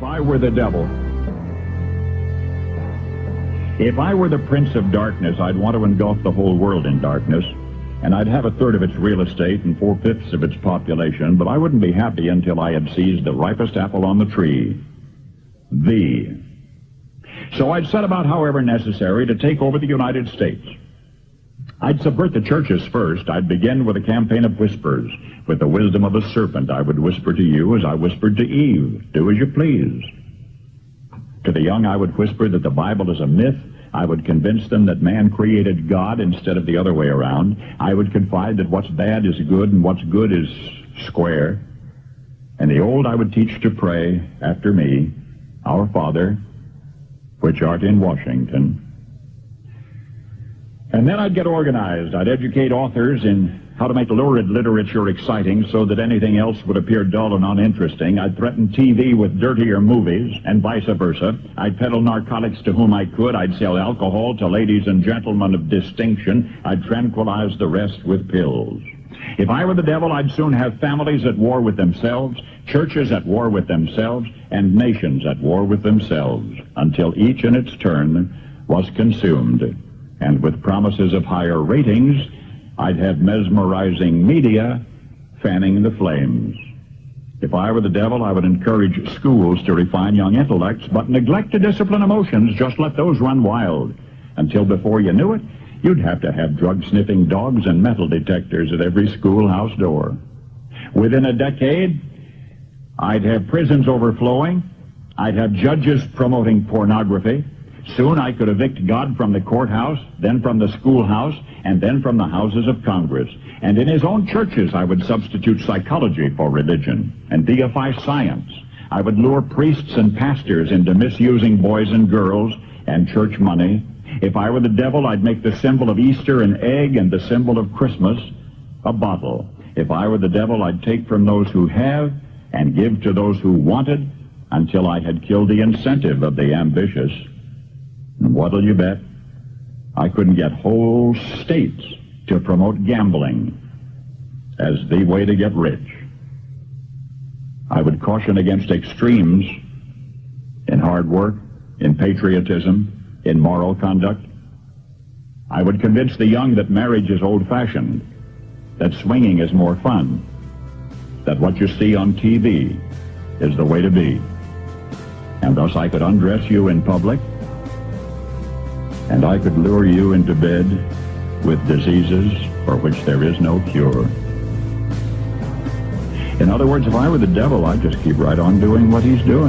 If I were the devil, if I were the prince of darkness, I'd want to engulf the whole world in darkness, and I'd have a third of its real estate and 4/5 of its population, but I wouldn't be happy until I had seized the ripest apple on the tree, thee. So I'd set about, however necessary, to take over the United States. I'd subvert the churches first. I'd begin with a campaign of whispers. With the wisdom of a serpent, I would whisper to you as I whispered to Eve, do as you please. To the young, I would whisper that the Bible is a myth. I would convince them that man created God instead of the other way around. I would confide that what's bad is good and what's good is square. And the old I would teach to pray after me, Our Father, which art in Washington. And then I'd get organized. I'd educate authors in how to make lurid literature exciting so that anything else would appear dull and uninteresting. I'd threaten TV with dirtier movies, and vice versa. I'd peddle narcotics to whom I could. I'd sell alcohol to ladies and gentlemen of distinction. I'd tranquilize the rest with pills. If I were the devil, I'd soon have families at war with themselves, churches at war with themselves, and nations at war with themselves, until each in its turn was consumed. And with promises of higher ratings, I'd have mesmerizing media fanning the flames. If I were the devil, I would encourage schools to refine young intellects, but neglect to discipline emotions. Just let those run wild. Until before you knew it, you'd have to have drug-sniffing dogs and metal detectors at every schoolhouse door. Within a decade, I'd have prisons overflowing. I'd have judges promoting pornography. Soon I could evict God from the courthouse, then from the schoolhouse, and then from the houses of Congress. And in his own churches, I would substitute psychology for religion and deify science. I would lure priests and pastors into misusing boys and girls and church money. If I were the devil, I'd make the symbol of Easter an egg and the symbol of Christmas a bottle. If I were the devil, I'd take from those who have and give to those who wanted until I had killed the incentive of the ambitious. And what'll you bet? I couldn't get whole states to promote gambling as the way to get rich. I would caution against extremes in hard work, in patriotism, in moral conduct. I would convince the young that marriage is old-fashioned, that swinging is more fun, that what you see on TV is the way to be. And thus I could undress you in public, and I could lure you into bed with diseases for which there is no cure. In other words, if I were the devil, I'd just keep right on doing what he's doing.